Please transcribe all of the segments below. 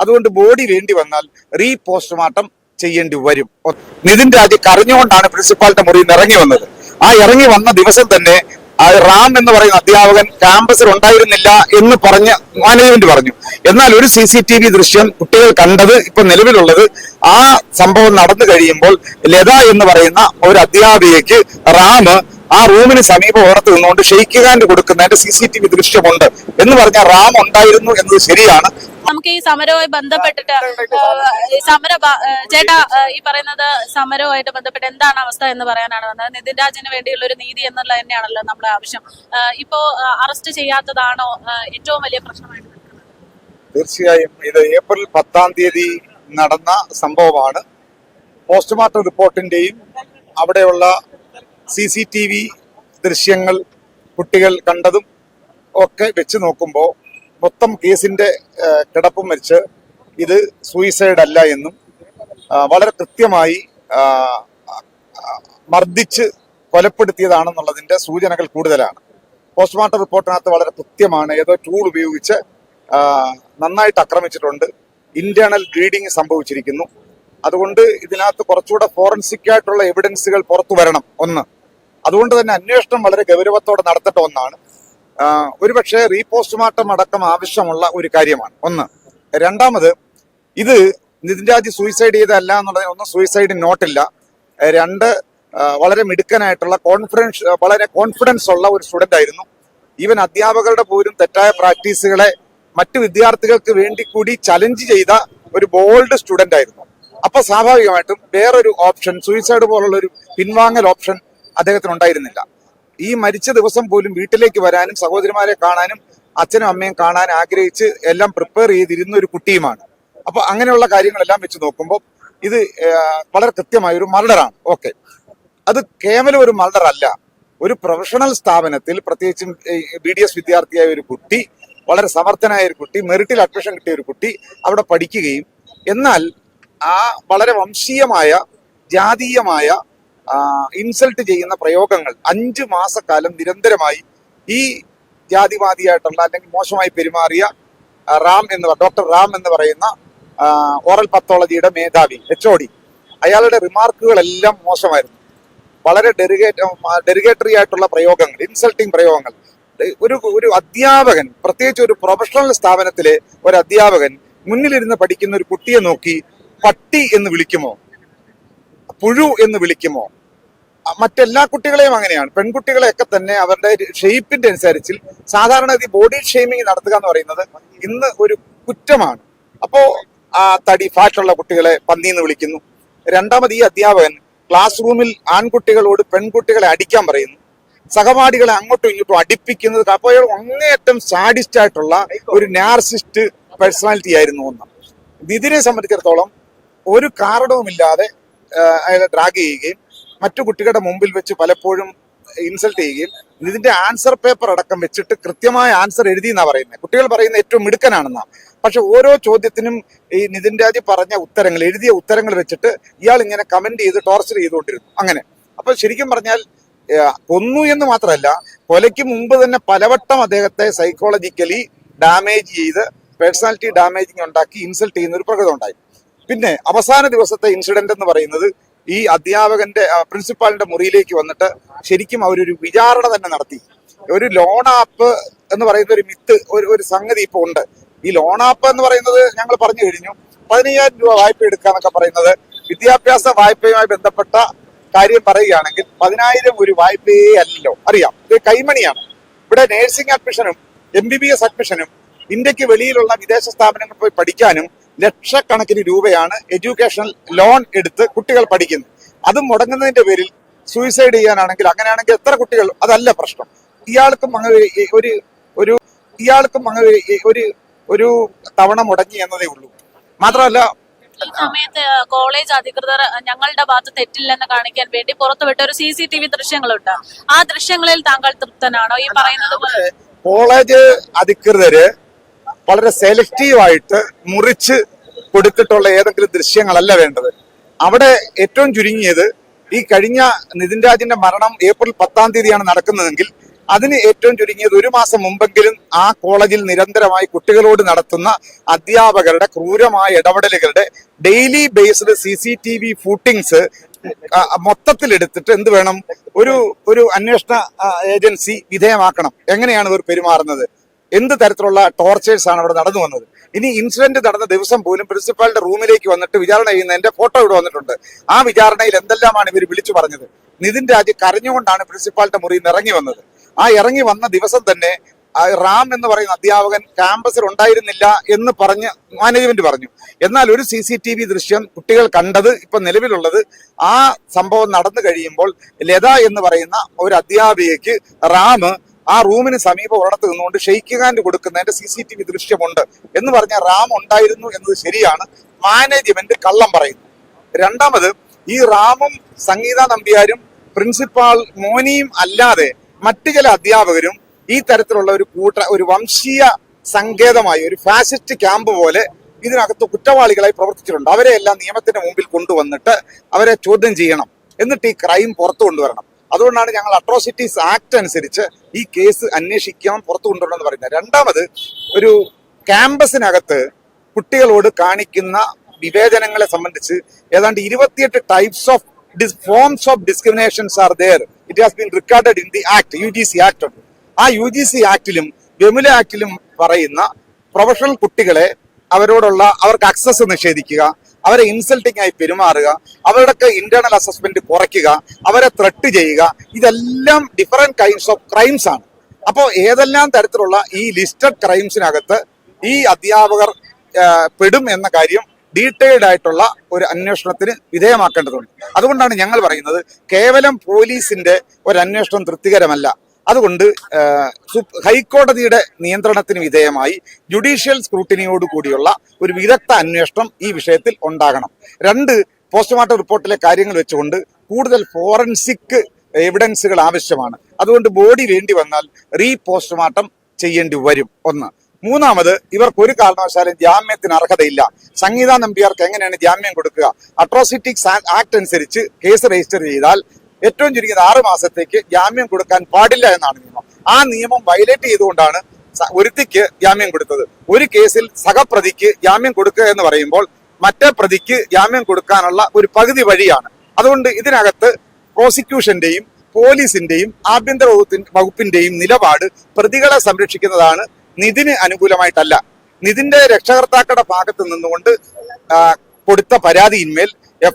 അതുകൊണ്ട് ബോഡി വേണ്ടി വന്നാൽ റീപോസ്റ്റ്മോർട്ടം ചെയ്യേണ്ടി വരും. നിതിൻ രാജ് കരഞ്ഞുകൊണ്ടാണ് പ്രിൻസിപ്പാളിന്റെ മുറിയിൽ നിന്ന് ഇറങ്ങി വന്നത്. ആ ഇറങ്ങി വന്ന ദിവസം തന്നെ റാം എന്ന് പറയുന്ന അധ്യാപകൻ ക്യാമ്പസിൽ ഉണ്ടായിരുന്നില്ല എന്ന് പറഞ്ഞ് മാനേജ്മെന്റ് പറഞ്ഞു. എന്നാൽ ഒരു CCTV ദൃശ്യം കുട്ടികൾ കണ്ടത് ഇപ്പൊ നിലവിലുള്ളത് ആ സംഭവം നടന്നു കഴിയുമ്പോൾ ലത എന്ന് പറയുന്ന ഒരു അധ്യാപികയ്ക്ക് റാം ആ റൂമിന് സമീപം ഓർത്ത് നിന്നുകൊണ്ട് ഷെയ്ക്ക് ഹാൻഡ് കൊടുക്കുന്നതിന്റെ CCTV ദൃശ്യമുണ്ട് എന്ന് പറഞ്ഞ റാം ഉണ്ടായിരുന്നു എന്നത് ശരിയാണ്. നമുക്ക് ഈ സമരവുമായി ബന്ധപ്പെട്ടിട്ട് ചേട്ടാ ഈ പറയുന്നത് സമരവുമായിട്ട് ബന്ധപ്പെട്ട് എന്താണ് അവസ്ഥ എന്ന് പറയാനാണ് വന്നത്. നിതിൻ രാജിന് വേണ്ടിയുള്ള ഒരു നീതി എന്നുള്ളത് തന്നെയാണല്ലോ നമ്മുടെ ആവശ്യം. ഇപ്പോ അറസ്റ്റ് ചെയ്യാത്തതാണോ ഏറ്റവും വലിയ പ്രശ്നമായിട്ട്? തീർച്ചയായും ഇത് ഏപ്രിൽ 10 നടന്ന സംഭവമാണ്. പോസ്റ്റ്മോർട്ടം റിപ്പോർട്ടിന്റെയും അവിടെയുള്ള CCTV ദൃശ്യങ്ങൾ കുട്ടികൾ കണ്ടതും ഒക്കെ വെച്ച് നോക്കുമ്പോൾ മൊത്തം കേസിന്റെ കിടപ്പും വെച്ച് ഇത് സൂയിസൈഡ് അല്ല എന്നും വളരെ കൃത്യമായി മർദ്ദിച്ച് കൊലപ്പെടുത്തിയതാണെന്നുള്ളതിന്റെ സൂചനകൾ കൂടുതലാണ്. പോസ്റ്റ്മോർട്ടം റിപ്പോർട്ടിനകത്ത് വളരെ കൃത്യമാണ്. ഏതോ ടൂൾ ഉപയോഗിച്ച് നന്നായിട്ട് ആക്രമിച്ചിട്ടുണ്ട്. ഇന്റേണൽ ബ്ലീഡിങ് സംഭവിച്ചിരിക്കുന്നു. അതുകൊണ്ട് ഇതിനകത്ത് കുറച്ചുകൂടെ ഫോറൻസിക് ആയിട്ടുള്ള എവിഡൻസുകൾ പുറത്തു വരണം. ഒന്ന്, അതുകൊണ്ട് തന്നെ അന്വേഷണം വളരെ ഗൗരവത്തോടെ നടത്തേണ്ട ഒന്നാണ്. ഒരുപക്ഷെ റീപോസ്റ്റ്മോർട്ടം അടക്കം ആവശ്യമുള്ള ഒരു കാര്യമാണ്. ഒന്ന്. രണ്ടാമത്, ഇത് നിതിൻ രാജ് സൂയിസൈഡ് ചെയ്തല്ല എന്നുള്ളതിന് ഒന്നും സൂയിസൈഡ് നോട്ടില്ല. രണ്ട്, വളരെ മിടുക്കനായിട്ടുള്ള വളരെ കോൺഫിഡൻസ് ഉള്ള ഒരു സ്റ്റുഡന്റ് ആയിരുന്നു. ഈവൻ അധ്യാപകരുടെ പോലും തെറ്റായ പ്രാക്ടീസുകളെ മറ്റു വിദ്യാർത്ഥികൾക്ക് വേണ്ടി കൂടി ചലഞ്ച് ചെയ്ത ഒരു ബോൾഡ് സ്റ്റുഡന്റ് ആയിരുന്നു. അപ്പൊ സ്വാഭാവികമായിട്ടും വേറൊരു ഓപ്ഷൻ, സൂയിസൈഡ് പോലുള്ള ഒരു പിൻവാങ്ങൽ ഓപ്ഷൻ അദ്ദേഹത്തിന് ഉണ്ടായിരുന്നില്ല. ഈ മരിച്ച ദിവസം പോലും വീട്ടിലേക്ക് വരാനും സഹോദരിമാരെ കാണാനും അച്ഛനും അമ്മയും കാണാൻ ആഗ്രഹിച്ച് എല്ലാം പ്രിപ്പയർ ചെയ്തിരുന്ന ഒരു കുട്ടിയുമാണ്. അപ്പൊ അങ്ങനെയുള്ള കാര്യങ്ങളെല്ലാം വെച്ച് നോക്കുമ്പോൾ ഇത് വളരെ കൃത്യമായ ഒരു മർഡറാണ്. ഓക്കെ, അത് കേവലം ഒരു മർഡർ അല്ല. ഒരു പ്രൊഫഷണൽ സ്ഥാപനത്തിൽ, പ്രത്യേകിച്ചും BDS വിദ്യാർത്ഥിയായ ഒരു കുട്ടി, വളരെ സമർത്ഥനായ ഒരു കുട്ടി, മെറിറ്റിൽ അഡ്മിഷൻ കിട്ടിയ ഒരു കുട്ടി അവിടെ പഠിക്കുകയും എന്നാൽ ആ വളരെ വംശീയമായ ജാതീയമായ ഇൻസൾട്ട് ചെയ്യുന്ന പ്രയോഗങ്ങൾ 5 മാസക്കാലം നിരന്തരമായി ഈ ജാതിവാദിയായിട്ടുള്ള അല്ലെങ്കിൽ മോശമായി പെരുമാറിയ ഡോക്ടർ റാം എന്ന് പറയുന്ന ഓറൽ പത്തോളജിയുടെ മേധാവി HOD, അയാളുടെ റിമാർക്കുകളെല്ലാം മോശമായിരുന്നു. വളരെ ഡെറിഗേറ്ററി ആയിട്ടുള്ള പ്രയോഗങ്ങൾ, ഇൻസൾട്ടിങ് പ്രയോഗങ്ങൾ. ഒരു അധ്യാപകൻ, പ്രത്യേകിച്ച് ഒരു പ്രൊഫഷണൽ സ്ഥാപനത്തിലെ ഒരു അധ്യാപകൻ മുന്നിലിരുന്ന് പഠിക്കുന്ന ഒരു കുട്ടിയെ നോക്കി പട്ടി എന്ന് വിളിക്കുമോ, പുഴു എന്ന് വിളിക്കുമോ? മറ്റെല്ലാ കുട്ടികളെയും അങ്ങനെയാണ്. പെൺകുട്ടികളെയൊക്കെ തന്നെ അവരുടെ ഷെയ്പ്പിന്റെ അനുസരിച്ച് സാധാരണ ബോഡി ഷെയ്മിങ് നടത്തുക എന്ന് പറയുന്നത് ഇന്ന് ഒരു കുറ്റമാണ്. അപ്പോ തടി ഫാറ്റുള്ള കുട്ടികളെ പന്നി എന്ന് വിളിക്കുന്നു. രണ്ടാമത്, ഈ അധ്യാപകൻ ക്ലാസ് റൂമിൽ ആൺകുട്ടികളോട് പെൺകുട്ടികളെ അടിക്കാൻ പറയുന്നു, സഹപാഠികളെ അങ്ങോട്ടും ഇങ്ങോട്ടും അടിപ്പിക്കുന്നത്. അപ്പോൾ അങ്ങേയറ്റം സാഡിസ്റ്റ് ആയിട്ടുള്ള ഒരു നാർസിസ്റ്റ് പേഴ്സണാലിറ്റി ആയിരുന്നു ഒന്ന്. ഇതിനെ സംബന്ധിച്ചിടത്തോളം ഒരു കാരണവുമില്ലാതെ അയാളെ ഡ്രാഗ് ചെയ്യുകയും മറ്റു കുട്ടികളുടെ മുമ്പിൽ വെച്ച് പലപ്പോഴും ഇൻസൾട്ട് ചെയ്യുകയും ഇതിന്റെ ആൻസർ പേപ്പർ അടക്കം വെച്ചിട്ട് കൃത്യമായ ആൻസർ എഴുതി എന്നാ പറയുന്നത്. കുട്ടികൾ പറയുന്ന ഏറ്റവും മിടുക്കനാണെന്നാ. പക്ഷെ ഓരോ ചോദ്യത്തിനും ഈ നിതിൻ രാജ് പറഞ്ഞ ഉത്തരങ്ങൾ, എഴുതിയ ഉത്തരങ്ങൾ വെച്ചിട്ട് ഇയാൾ ഇങ്ങനെ കമന്റ് ചെയ്ത് ടോർച്ചർ ചെയ്തുകൊണ്ടിരുന്നു. അങ്ങനെ അപ്പൊ ശരിക്കും പറഞ്ഞാൽ കൊന്നു എന്ന് മാത്രമല്ല, കൊലയ്ക്ക് മുമ്പ് തന്നെ പലവട്ടം അദ്ദേഹത്തെ സൈക്കോളജിക്കലി ഡാമേജ് ചെയ്ത് പേഴ്സണാലിറ്റി ഡാമേജിങ് ഉണ്ടാക്കി ഇൻസൾട്ട് ചെയ്യുന്ന ഒരു പ്രകൃതം ഉണ്ടായി. പിന്നെ അവസാന ദിവസത്തെ ഇൻസിഡന്റ് എന്ന് പറയുന്നത് ഈ അധ്യാപകന്റെ പ്രിൻസിപ്പാളിന്റെ മുറിയിലേക്ക് വന്നിട്ട് ശരിക്കും അവരൊരു വിചാരണ തന്നെ നടത്തി. ഒരു ലോൺ ആപ്പ് എന്ന് പറയുന്ന ഒരു മിത്ത്, ഒരു സംഗതി ഇപ്പൊ ഉണ്ട്. ഈ ലോൺ ആപ്പ് എന്ന് പറയുന്നത് ഞങ്ങൾ പറഞ്ഞു കഴിഞ്ഞു. 15,000 രൂപ വായ്പ എടുക്കാന്നൊക്കെ പറയുന്നത് വിദ്യാഭ്യാസ വായ്പയുമായി ബന്ധപ്പെട്ട കാര്യം പറയുകയാണെങ്കിൽ 10,000 ഒരു വായ്പയേ അല്ലല്ലോ, അറിയാം. ഇത് കൈമണിയാണ്. ഇവിടെ നേഴ്സിംഗ് അഡ്മിഷനും MBBS അഡ്മിഷനും ഇന്ത്യക്ക് വെളിയിലുള്ള വിദേശ സ്ഥാപനങ്ങളിൽ പോയി പഠിക്കാനും ലക്ഷക്കണക്കിന് രൂപയാണ് എഡ്യൂക്കേഷണൽ ലോൺ എടുത്ത് കുട്ടികൾ പഠിക്കുന്നത്. അതും മുടങ്ങുന്നതിന്റെ പേരിൽ സൂയിസൈഡ് ചെയ്യാനാണെങ്കിൽ, അങ്ങനെയാണെങ്കിൽ എത്ര കുട്ടികൾ, അതല്ല പ്രശ്നം. ഇയാൾക്കും അങ്ങനെ ഒരു തവണ മുടങ്ങി എന്നതേ ഉള്ളൂ. മാത്രമല്ല, ഈ സമയത്ത് കോളേജ് അധികൃതർ ഞങ്ങളുടെ ഭാഗത്ത് തെറ്റില്ലെന്ന് കാണിക്കാൻ വേണ്ടി പുറത്തുവിട്ട ഒരു CCTV ദൃശ്യങ്ങളുണ്ട്. ആ ദൃശ്യങ്ങളിൽ താങ്കൾ തൃപ്തനാണോ? ഈ പറയുന്നത് കോളേജ് അധികൃതര് വളരെ സെലക്റ്റീവായിട്ട് മുറിച്ച് കൊടുത്തിട്ടുള്ള ഏതെങ്കിലും ദൃശ്യങ്ങളല്ല വേണ്ടത്. അവിടെ ഏറ്റവും ചുരുങ്ങിയത് ഈ കഴിഞ്ഞ നിതിൻ രാജിന്റെ മരണം ഏപ്രിൽ 10 നടക്കുന്നതെങ്കിൽ അതിന് ഏറ്റവും ചുരുങ്ങിയത് 1 മാസം മുമ്പെങ്കിലും ആ കോളേജിൽ നിരന്തരമായി കുട്ടികളോട് നടത്തുന്ന അധ്യാപകരുടെ ക്രൂരമായ ഇടപെടലുകളുടെ ഡെയിലി ബേസ്ഡ് CCTV ഫൂട്ടിങ്സ് മൊത്തത്തിലെടുത്തിട്ട് എന്ത് വേണം, ഒരു അന്വേഷണ ഏജൻസി വിധേയമാക്കണം. എങ്ങനെയാണ് ഇവർ പെരുമാറുന്നത്, എന്ത് തരത്തിലുള്ള ടോർച്ചേഴ്സ് ആണ് അവിടെ നടന്നു വന്നത്. ഇനി ഇൻസിഡന്റ് നടന്ന ദിവസം പോലും പ്രിൻസിപ്പാളിന്റെ റൂമിലേക്ക് വന്നിട്ട് വിചാരണ ചെയ്യുന്നതിന്റെ ഫോട്ടോ ഇവിടെ വന്നിട്ടുണ്ട്. ആ വിചാരണയിൽ എന്തെല്ലാമാണ് ഇവർ വിളിച്ചു പറഞ്ഞത്. നിതിൻ രാജ് കരഞ്ഞുകൊണ്ടാണ് പ്രിൻസിപ്പാളിന്റെ മുറിയിൽ നിന്ന് ഇറങ്ങി വന്നത്. ആ ഇറങ്ങി വന്ന ദിവസം തന്നെ റാം എന്ന് പറയുന്ന അധ്യാപകൻ ക്യാമ്പസിൽ ഉണ്ടായിരുന്നില്ല എന്ന് പറഞ്ഞ് മാനേജ്മെന്റ് പറഞ്ഞു. എന്നാൽ ഒരു CCTV ദൃശ്യം കുട്ടികൾ കണ്ടത് ഇപ്പൊ നിലവിലുള്ളത്, ആ സംഭവം നടന്നു കഴിയുമ്പോൾ ലത എന്ന് പറയുന്ന ഒരു അധ്യാപികയ്ക്ക് റാം ആ റൂമിന് സമീപം ഒരിടത്ത് നിന്നുകൊണ്ട് ഷെയ്ക്ക് ഹാൻഡ് കൊടുക്കുന്നതിന്റെ CCTV ദൃശ്യമുണ്ട് എന്ന് പറഞ്ഞ റാം ഉണ്ടായിരുന്നു എന്നത് ശരിയാണ്. മാനേജ്മെന്റ് കള്ളം പറയുന്നു. രണ്ടാമത്, ഈ റാമും സംഗീത നമ്പ്യാരും പ്രിൻസിപ്പാൾ മോനിയും അല്ലാതെ മറ്റു ചില അധ്യാപകരും ഈ തരത്തിലുള്ള ഒരു വംശീയ സങ്കേതമായി, ഒരു ഫാസിസ്റ്റ് ക്യാമ്പ് പോലെ ഇതിനകത്ത് കുറ്റവാളികളായി പ്രവർത്തിച്ചിട്ടുണ്ട്. അവരെ എല്ലാം നിയമത്തിന്റെ മുമ്പിൽ കൊണ്ടുവന്നിട്ട് അവരെ ചോദ്യം ചെയ്യണം, എന്നിട്ട് ഈ ക്രൈം പുറത്തു കൊണ്ടുവരണം. അതുകൊണ്ടാണ് ഞങ്ങൾ അട്രോസിറ്റീസ് ആക്ട് അനുസരിച്ച് ഈ കേസ് അന്വേഷിക്കാൻ പുറത്തു കൊണ്ടുവരണമെന്ന് പറയുന്നത്. രണ്ടാമത്, ഒരു ക്യാമ്പസിനകത്ത് കുട്ടികളോട് കാണിക്കുന്ന വിവേചനങ്ങളെ സംബന്ധിച്ച് ഏതാണ്ട് 28 types of forms of discriminations are there. It has been recorded in the act, UGC act ഉണ്ട്. ആ UGC ആക്ടിലും വെമുല ആക്ടിലും പറയുന്ന പ്രൊഫഷണൽ കുട്ടികളെ അവർക്ക് അക്സസ് നിഷേധിക്കുക, അവരെ ഇൻസൾട്ടിംഗ് ആയി പെരുമാറുക, അവരുടെ ഇന്റേണൽ അസസ്മെന്റ് കുറയ്ക്കുക, അവരെ ത്രെട്ട് ചെയ്യുക, ഇതെല്ലാം ഡിഫറെന്റ് കൈൻഡ്സ് ഓഫ് ക്രൈംസ് ആണ്. അപ്പോൾ ഏതെല്ലാം തരത്തിലുള്ള ഈ ലിസ്റ്റഡ് ക്രൈംസിനകത്ത് ഈ അധ്യാപകർ പെടും എന്ന കാര്യം ഡീറ്റെയിൽഡ് ആയിട്ടുള്ള ഒരു അന്വേഷണത്തിന് വിധേയമാക്കേണ്ടതുണ്ട്. അതുകൊണ്ടാണ് ഞങ്ങൾ പറയുന്നത് കേവലം പോലീസിന്റെ ഒരു അന്വേഷണം തൃപ്തികരമല്ല. അതുകൊണ്ട് ഹൈക്കോടതിയുടെ നിയന്ത്രണത്തിന് വിധേയമായി ജുഡീഷ്യൽ സ്ക്രൂട്ടിനിയോട് കൂടിയുള്ള ഒരു വിദഗ്ധ അന്വേഷണം ഈ വിഷയത്തിൽ ഉണ്ടാകണം. 2, പോസ്റ്റ്മോർട്ടം റിപ്പോർട്ടിലെ കാര്യങ്ങൾ വെച്ചുകൊണ്ട് കൂടുതൽ ഫോറൻസിക് എവിഡൻസുകൾ ആവശ്യമാണ്. അതുകൊണ്ട് ബോഡി വേണ്ടി വന്നാൽ പോസ്റ്റ്മോർട്ടം ചെയ്യേണ്ടി വരും. 1. മൂന്നാമത്, ഇവർക്ക് ഒരു കാരണവശാലും ജാമ്യത്തിന് അർഹതയില്ല. സംഗീത നമ്പ്യാർക്ക് എങ്ങനെയാണ് ജാമ്യം കൊടുക്കുക? അട്രോസിറ്റീസ് ആക്ട് അനുസരിച്ച് കേസ് രജിസ്റ്റർ ചെയ്താൽ ഏറ്റവും ചുരുങ്ങിയത് 6 മാസത്തേക്ക് ജാമ്യം കൊടുക്കാൻ പാടില്ല എന്നാണ് നിയമം. ആ നിയമം വയലേറ്റ് ചെയ്തുകൊണ്ടാണ് ഒരുത്തിക്ക് ജാമ്യം കൊടുത്തത്. ഒരു കേസിൽ സഹപ്രതിക്ക് ജാമ്യം കൊടുക്കുക എന്ന് പറയുമ്പോൾ മറ്റേ പ്രതിക്ക് ജാമ്യം കൊടുക്കാനുള്ള ഒരു പകുതി വഴിയാണ്. അതുകൊണ്ട് ഇതിനകത്ത് പ്രോസിക്യൂഷന്റെയും പോലീസിന്റെയും ആഭ്യന്തര വകുപ്പിന്റെയും നിലപാട് പ്രതികളെ സംരക്ഷിക്കുന്നതാണ്, നിതിന് അനുകൂലമായിട്ടല്ല. നിതിന്റെ രക്ഷകർത്താക്കളുടെ ഭാഗത്ത് നിന്നുകൊണ്ട് കൊടുത്ത പരാതിയിന്മേൽ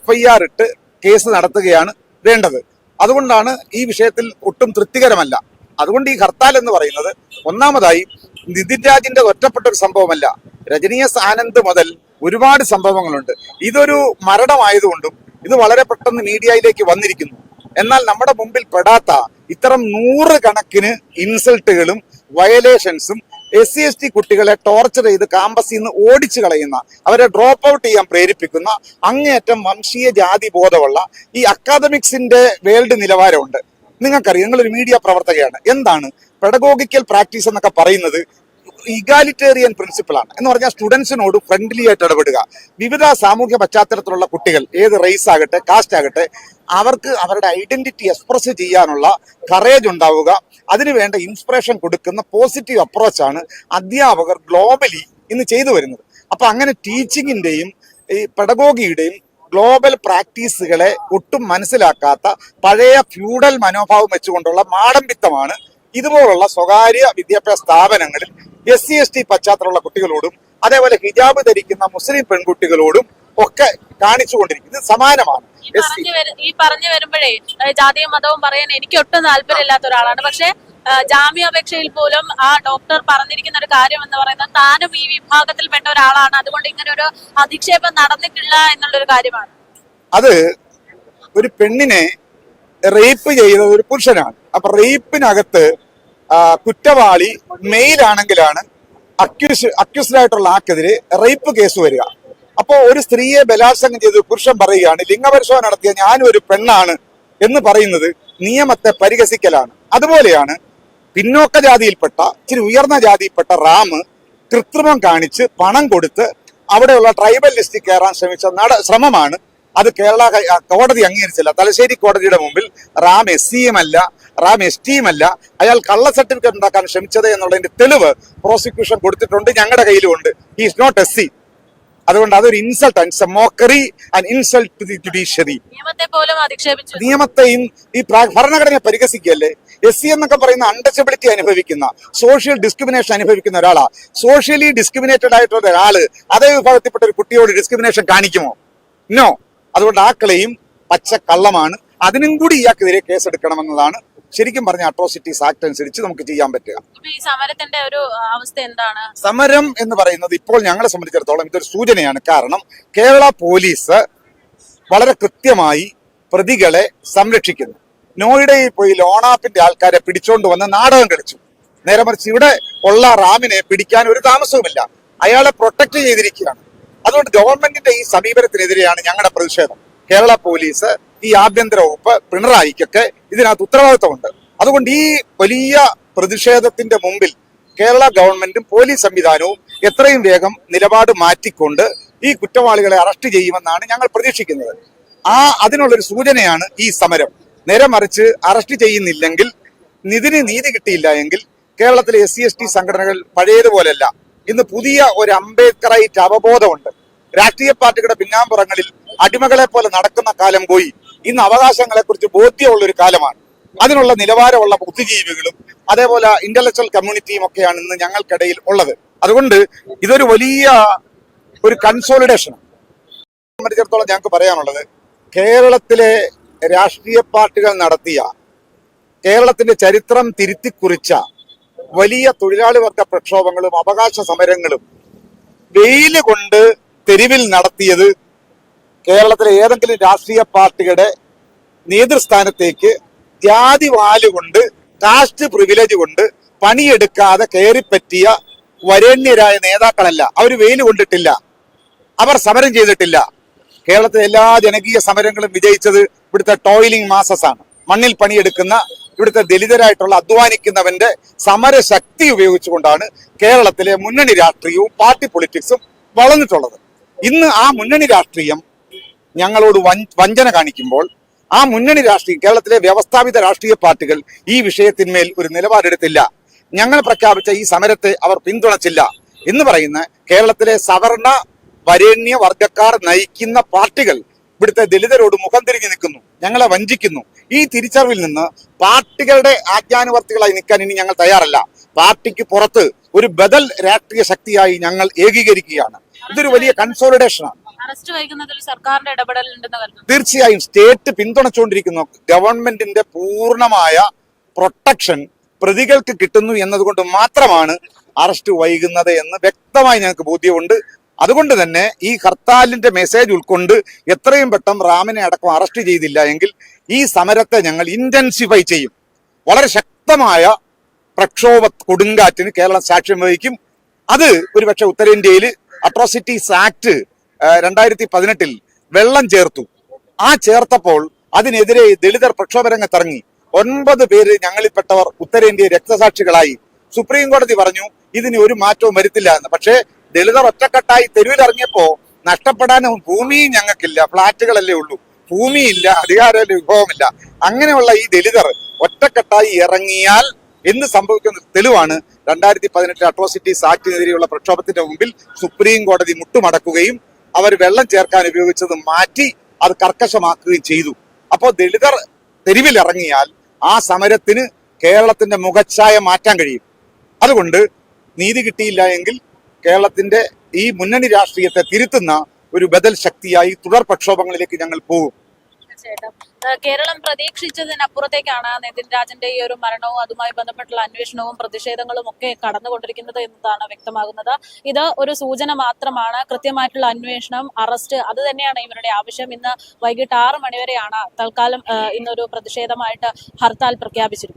FIR ഇട്ട് കേസ് നടത്തുകയാണ് വേണ്ടത്. അതുകൊണ്ടാണ് ഈ വിഷയത്തിൽ ഒട്ടും തൃപ്തികരമല്ല. അതുകൊണ്ട് ഈ ഹർത്താൽ എന്ന് പറയുന്നത് ഒന്നാമതായി നിതിൻ രാജിന്റെ ഒറ്റപ്പെട്ട ഒരു സംഭവമല്ല. രജനീയസ് ആനന്ദ് മുതൽ ഒരുപാട് സംഭവങ്ങളുണ്ട്. ഇതൊരു മരണമായതുകൊണ്ടും ഇത് വളരെ പെട്ടെന്ന് മീഡിയയിലേക്ക് വന്നിരിക്കുന്നു. എന്നാൽ നമ്മുടെ മുമ്പിൽ പെടാത്ത ഇത്തരം 100 കണക്കിന് ഇൻസൾട്ടുകളും വയലേഷൻസും SC/ST കുട്ടികളെ ടോർച്ചർ ചെയ്ത് കാമ്പസിൽ നിന്ന് ഓടിച്ചു കളയുന്ന, അവരെ ഡ്രോപ്പ് ഔട്ട് ചെയ്യാൻ പ്രേരിപ്പിക്കുന്ന അങ്ങേയറ്റം വംശീയ ജാതി ബോധമുള്ള ഈ അക്കാദമിക്സിന്റെ വേൾഡ് നിലവാരമുണ്ട്. നിങ്ങൾക്കറിയാം, നിങ്ങളൊരു മീഡിയ പ്രവർത്തകയാണ്. എന്താണ് പെഡഗോഗിക്കൽ പ്രാക്ടീസ് എന്നൊക്കെ പറയുന്നത്? ഇഗാലിറ്റേറിയൻ പ്രിൻസിപ്പിളാണ്. എന്ന് പറഞ്ഞാൽ സ്റ്റുഡൻസിനോട് ഫ്രണ്ട്ലി ആയിട്ട് ഇടപെടുക. വിവിധ സാമൂഹ്യ പശ്ചാത്തലത്തിലുള്ള കുട്ടികൾ, ഏത് റേസ് ആകട്ടെ കാസ്റ്റ് ആകട്ടെ, അവർക്ക് അവരുടെ ഐഡന്റിറ്റി എക്സ്പ്രസ് ചെയ്യാനുള്ള കറേജ് ഉണ്ടാവുക, അതിനുവേണ്ട ഇൻസ്പിറേഷൻ കൊടുക്കുന്ന പോസിറ്റീവ് അപ്രോച്ചാണ് അധ്യാപകർ ഗ്ലോബലി ഇന്ന് ചെയ്തു വരുന്നത്. അപ്പൊ അങ്ങനെ ടീച്ചിങ്ങിന്റെയും ഈ പെഡഗോഗിയുടെയും ഗ്ലോബൽ പ്രാക്ടീസുകളെ ഒട്ടും മനസ്സിലാക്കാത്ത പഴയ ഫ്യൂഡൽ മനോഭാവം വെച്ചുകൊണ്ടുള്ള മാടമ്പിത്തമാണ് ഇതുപോലുള്ള സ്വകാര്യ വിദ്യാഭ്യാസ സ്ഥാപനങ്ങളിൽ SC/ST പശ്ചാത്തലമുള്ള കുട്ടികളോടും അതേപോലെ ഹിജാബ് ധരിക്കുന്ന മുസ്ലിം പെൺകുട്ടികളോടും ഒക്കെ കാണിച്ചുകൊണ്ടിരിക്കുന്നത് സമാനമാണ്. ഈ പറഞ്ഞു വരുമ്പോഴേ ജാതിയും മതവും പറയാൻ എനിക്ക് ഒട്ടും താല്പര്യമില്ലാത്ത ഒരാളാണ്. പക്ഷെ ജാമ്യാപേക്ഷയിൽ പോലും ആ ഡോക്ടർ പറഞ്ഞിരിക്കുന്ന ഒരു കാര്യം എന്ന് പറയുന്നത് താനും ഈ വിഭാഗത്തിൽപ്പെട്ട ഒരാളാണ്, അതുകൊണ്ട് ഇങ്ങനെ ഒരു അധിക്ഷേപം നടന്നിട്ടില്ല എന്നുള്ളൊരു കാര്യമാണ്. അത് ഒരു പെണ്ണിനെ റേപ്പ് ചെയ്ത ഒരു പുരുഷനാണ്. അപ്പൊ റേപ്പിനകത്ത് കുറ്റവാളി മെയിൽ ആണെങ്കിലാണ് അക്യൂസ്ഡ് ആയിട്ടുള്ള ആൾക്കെതിരെ റേപ്പ് കേസ് വരിക. അപ്പോ ഒരു സ്ത്രീയെ ബലാത്സംഗം ചെയ്ത് പുരുഷൻ പറയുകയാണ്, ലിംഗപരിശോധന നടത്തിയ ഞാനും ഒരു പെണ്ണാണ് എന്ന് പറയുന്നത് നിയമത്തെ പരിഹസിക്കലാണ്. അതുപോലെയാണ് പിന്നോക്ക ജാതിയിൽപ്പെട്ട ഇച്ചിരി ഉയർന്ന ജാതിയിൽപ്പെട്ട റാം കൃത്രിമം കാണിച്ച് പണം കൊടുത്ത് അവിടെയുള്ള ട്രൈബൽ ലിസ്റ്റിൽ കയറാൻ ശ്രമിച്ച ശ്രമമാണ് അത് കോടതി അംഗീകരിച്ചില്ല. തലശ്ശേരി കോടതിയുടെ മുമ്പിൽ റാം SC അല്ല, റാം ST അല്ല, അയാൾ കള്ള സർട്ടിഫിക്കറ്റ് ഉണ്ടാക്കാൻ ശ്രമിച്ചത് എന്നുള്ളതിന്റെ തെളിവ് പ്രോസിക്യൂഷൻ കൊടുത്തിട്ടുണ്ട്, ഞങ്ങളുടെ കയ്യിലുമുണ്ട്. He is not SC. അതുകൊണ്ട് അതൊരു insult, it's a mockery and insult to the judiciary. നിയമത്തെ പോലും അധിക്ഷേപിച്ചു. നിയമത്തെയും ഈ ഭരണഘടനയെ പരിഹസിക്കുകയല്ലേ? SC എന്നൊക്കെ പറയുന്ന അൺടച്ചബിലിറ്റി അനുഭവിക്കുന്ന, സോഷ്യൽ ഡിസ്ക്രിമിനേഷൻ അനുഭവിക്കുന്ന ഒരാളാ. സോഷ്യലി ഡിസ്ക്രിമിനേറ്റഡ് ആയിട്ടുള്ള ഒരാള് അതേ വിഭാഗത്തിൽപ്പെട്ട ഒരു കുട്ടിയോട് ഡിസ്ക്രിമിനേഷൻ കാണിക്കുമോ? നോ. അതുകൊണ്ട് ആ ക്ലെയിം പച്ച കള്ളമാണ്. അതിനും കൂടി ഇയാൾക്കെതിരെ കേസെടുക്കണമെന്നതാണ് ശരിക്കും പറഞ്ഞ അട്രോസിറ്റീസ് ആക്ട് അനുസരിച്ച് നമുക്ക് ചെയ്യാൻ പറ്റുക. ഈ സമരത്തിന്റെ ഒരു അവസ്ഥ എന്താണ്? സമരം എന്ന് പറയുന്നത് ഇപ്പോൾ ഞങ്ങളെ സംബന്ധിച്ചിടത്തോളം ഇതൊരു സൂചനയാണ്. കാരണം കേരള പോലീസ് വളരെ കൃത്യമായി പ്രതികളെ സംരക്ഷിക്കുന്നു. നോയിഡയിൽ പോയി ലോണാപ്പിന്റെ ആൾക്കാരെ പിടിച്ചോണ്ട് വന്ന് നാടകം കളിച്ചു. നേരെ മറിച്ച് ഇവിടെ ഉള്ള റാമിനെ പിടിക്കാൻ ഒരു താമസവുമില്ല, അയാളെ പ്രൊട്ടക്ട് ചെയ്തിരിക്കുകയാണ്. അതുകൊണ്ട് ഗവൺമെന്റിന്റെ ഈ സമീപനത്തിനെതിരെയാണ് ഞങ്ങളുടെ പ്രതിഷേധം. കേരള പോലീസ്, ഈ ആഭ്യന്തര വകുപ്പ്, പിണറായിക്കൊക്കെ ഇതിനകത്ത് ഉത്തരവാദിത്തമുണ്ട്. അതുകൊണ്ട് ഈ വലിയ പ്രതിഷേധത്തിന്റെ മുമ്പിൽ കേരള ഗവൺമെന്റും പോലീസ് സംവിധാനവും എത്രയും വേഗം നിലപാട് മാറ്റിക്കൊണ്ട് ഈ കുറ്റവാളികളെ അറസ്റ്റ് ചെയ്യുമെന്നാണ് ഞങ്ങൾ പ്രതീക്ഷിക്കുന്നത്. അതിനുള്ളൊരു സൂചനയാണ് ഈ സമരം. നേരെ മറിച്ച് അറസ്റ്റ് ചെയ്യുന്നില്ലെങ്കിൽ, ഇതിന് നീതി കിട്ടിയില്ല എങ്കിൽ കേരളത്തിലെ SC/ST സംഘടനകൾ പഴയതുപോലെയല്ല. ഇന്ന് പുതിയ ഒരു അംബേദ്കറൈറ്റ് അവബോധമുണ്ട്. രാഷ്ട്രീയ പാർട്ടികളുടെ പിന്നാമ്പുറങ്ങളിൽ അടിമകളെ പോലെ നടക്കുന്ന കാലം പോയി. ഇന്ന് അവകാശങ്ങളെ കുറിച്ച് ബോധ്യമുള്ള ഒരു കാലമാണ്. അതിനുള്ള നിലവാരമുള്ള ബുദ്ധിജീവികളും അതേപോലെ ഇന്റലക്ച്വൽ കമ്മ്യൂണിറ്റിയും ഒക്കെയാണ് ഇന്ന് ഞങ്ങൾക്കിടയിൽ ഉള്ളത്. അതുകൊണ്ട് ഇതൊരു വലിയ ഒരു കൺസോളിഡേഷൻ സംബന്ധിച്ചിടത്തോളം ഞങ്ങൾക്ക് പറയാനുള്ളത്, കേരളത്തിലെ രാഷ്ട്രീയ പാർട്ടികൾ നടത്തിയ, കേരളത്തിന്റെ ചരിത്രം തിരുത്തിക്കുറിച്ച വലിയ തൊഴിലാളി വർഗ പ്രക്ഷോഭങ്ങളും അവകാശ സമരങ്ങളും വെയില് കൊണ്ട് തെരുവിൽ നടത്തിയത് കേരളത്തിലെ ഏതെങ്കിലും രാഷ്ട്രീയ പാർട്ടിയുടെ നേതൃസ്ഥാനത്തേക്ക് ജാതി വാലുകൊണ്ട്, കാസ്റ്റ് പ്രിവിലേജ് കൊണ്ട് പണിയെടുക്കാതെ കയറിപ്പറ്റിയ വരേണ്യരായ നേതാക്കളല്ല. അവർ വെയില് കൊണ്ടിട്ടില്ല, അവർ സമരം ചെയ്തിട്ടില്ല. കേരളത്തിലെ എല്ലാ ജനകീയ സമരങ്ങളും വിജയിച്ചത് ഇവിടുത്തെ ടോയിലിംഗ് മാസസ് ആണ്. മണ്ണിൽ പണിയെടുക്കുന്ന ഇവിടുത്തെ ദലിതരായിട്ടുള്ള അധ്വാനിക്കുന്നവന്റെ സമരശക്തി ഉപയോഗിച്ചുകൊണ്ടാണ് കേരളത്തിലെ മുന്നണി രാഷ്ട്രീയവും പാർട്ടി പൊളിറ്റിക്സും വളർന്നിട്ടുള്ളത്. ഇന്ന് ആ മുന്നണി രാഷ്ട്രീയം ഞങ്ങളോട് വഞ്ചന കാണിക്കുമ്പോൾ, ആ മുന്നണി രാഷ്ട്രീയം, കേരളത്തിലെ വ്യവസ്ഥാപിത രാഷ്ട്രീയ പാർട്ടികൾ ഈ വിഷയത്തിന്മേൽ ഒരു നിലപാടെടുത്തില്ല. ഞങ്ങൾ പ്രഖ്യാപിച്ച ഈ സമരത്തെ അവർ പിന്തുണച്ചില്ല എന്ന് പറയുന്ന കേരളത്തിലെ സവർണ വരേണ്യ വർഗക്കാർ നയിക്കുന്ന പാർട്ടികൾ ഇവിടുത്തെ ദലിതരോട് മുഖം തിരിഞ്ഞു നിൽക്കുന്നു, ഞങ്ങളെ വഞ്ചിക്കുന്നു. ഈ തിരിച്ചറിവിൽ നിന്ന് പാർട്ടികളുടെ ആജ്ഞാനുവർത്തികളായി നിൽക്കാൻ ഇനി ഞങ്ങൾ തയ്യാറല്ല. പാർട്ടിക്ക് പുറത്ത് ഒരു ബദൽ രാഷ്ട്രീയ ശക്തിയായി ഞങ്ങൾ ഏകീകരിക്കുകയാണ്. ഇതൊരു വലിയ കൺസോളിഡേഷനാണ്. സർക്കാരിന്റെ ഇടപെടൽ തീർച്ചയായും സ്റ്റേറ്റ് പിന്തുണച്ചുകൊണ്ടിരിക്കുന്നു. ഗവൺമെന്റിന്റെ പൂർണ്ണമായ പ്രൊട്ടക്ഷൻ പ്രതികൾക്ക് കിട്ടുന്നു എന്നതുകൊണ്ട് മാത്രമാണ് അറസ്റ്റ് വൈകുന്നത് എന്ന് വ്യക്തമായി ഞങ്ങൾക്ക് ബോധ്യമുണ്ട്. അതുകൊണ്ട് തന്നെ ഈ ഹർത്താലിന്റെ മെസ്സേജ് ഉൾക്കൊണ്ട് എത്രയും പെട്ടെന്ന് റാമിനെ അടക്കം അറസ്റ്റ് ചെയ്തില്ല എങ്കിൽ ഈ സമരത്തെ ഞങ്ങൾ ഇന്റൻസിഫൈ ചെയ്യും. വളരെ ശക്തമായ പ്രക്ഷോഭ കൊടുങ്കാറ്റിന് കേരളം സാക്ഷ്യം വഹിക്കും. അത് ഒരുപക്ഷെ ഉത്തരേന്ത്യയിൽ അട്രോസിറ്റീസ് ആക്ട് 2018 വെള്ളം ചേർത്തു. ആ ചേർത്തപ്പോൾ അതിനെതിരെ ദളിതർ പ്രക്ഷോഭ രംഗത്തിറങ്ങി. 9 പേര് ഞങ്ങളിൽപ്പെട്ടവർ ഉത്തരേന്ത്യ രക്തസാക്ഷികളായി. സുപ്രീം കോടതി പറഞ്ഞു ഇതിന് ഒരു മാറ്റവും വരുത്തില്ല എന്ന്. പക്ഷേ ദളിതർ ഒറ്റക്കെട്ടായി തെരുവിലിറങ്ങിയപ്പോ നഷ്ടപ്പെടാനും ഭൂമിയും ഞങ്ങൾക്കില്ല, ഫ്ളാറ്റുകളല്ലേ ഉള്ളൂ, ഭൂമിയില്ല, അധികാര വിഭവമില്ല. അങ്ങനെയുള്ള ഈ ദളിതർ ഒറ്റക്കെട്ടായി ഇറങ്ങിയാൽ എന്ത് സംഭവിക്കുന്ന തെളിവാണ് 2018 അട്രോസിറ്റീസ് ആക്ടിനെതിരെയുള്ള പ്രക്ഷോഭത്തിന്റെ മുമ്പിൽ സുപ്രീം കോടതി മുട്ടുമടക്കുകയും അവർ വെള്ളം ചേർക്കാൻ ഉപയോഗിച്ചത് മാറ്റി അത് കർക്കശമാക്കുകയും ചെയ്തു. അപ്പോൾ ദളിതർ തെരുവിലിറങ്ങിയാൽ ആ സമരത്തിന് കേരളത്തിന്റെ മുഖച്ഛായ മാറ്റാൻ കഴിയും. അതുകൊണ്ട് നീതി കിട്ടിയില്ല എങ്കിൽ കേരളത്തിന്റെ ഈ മുന്നണി രാഷ്ട്രീയത്തെ തിരുത്തുന്ന ഒരു ബദൽ ശക്തിയായി തുടർ പ്രക്ഷോഭങ്ങളിലേക്ക് ഞങ്ങൾ പോകും. കേരളം പ്രതീക്ഷിച്ചതിനപ്പുറത്തേക്കാണ് നിതിൻ രാജന്റെ ഈ ഒരു മരണവും അതുമായി ബന്ധപ്പെട്ടുള്ള അന്വേഷണവും പ്രതിഷേധങ്ങളും ഒക്കെ കടന്നുകൊണ്ടിരിക്കുന്നത് എന്നതാണ് വ്യക്തമാകുന്നത്. ഇത് ഒരു സൂചന മാത്രമാണ്. കൃത്യമായിട്ടുള്ള അന്വേഷണം, അറസ്റ്റ്, അത് തന്നെയാണ് ഇവരുടെ ആവശ്യം. ഇന്ന് വൈകിട്ട് 6 മണിവരെയാണ് തൽക്കാലം ഇന്നൊരു പ്രതിഷേധമായിട്ട് ഹർത്താൽ പ്രഖ്യാപിച്ചിരിക്കുന്നത്.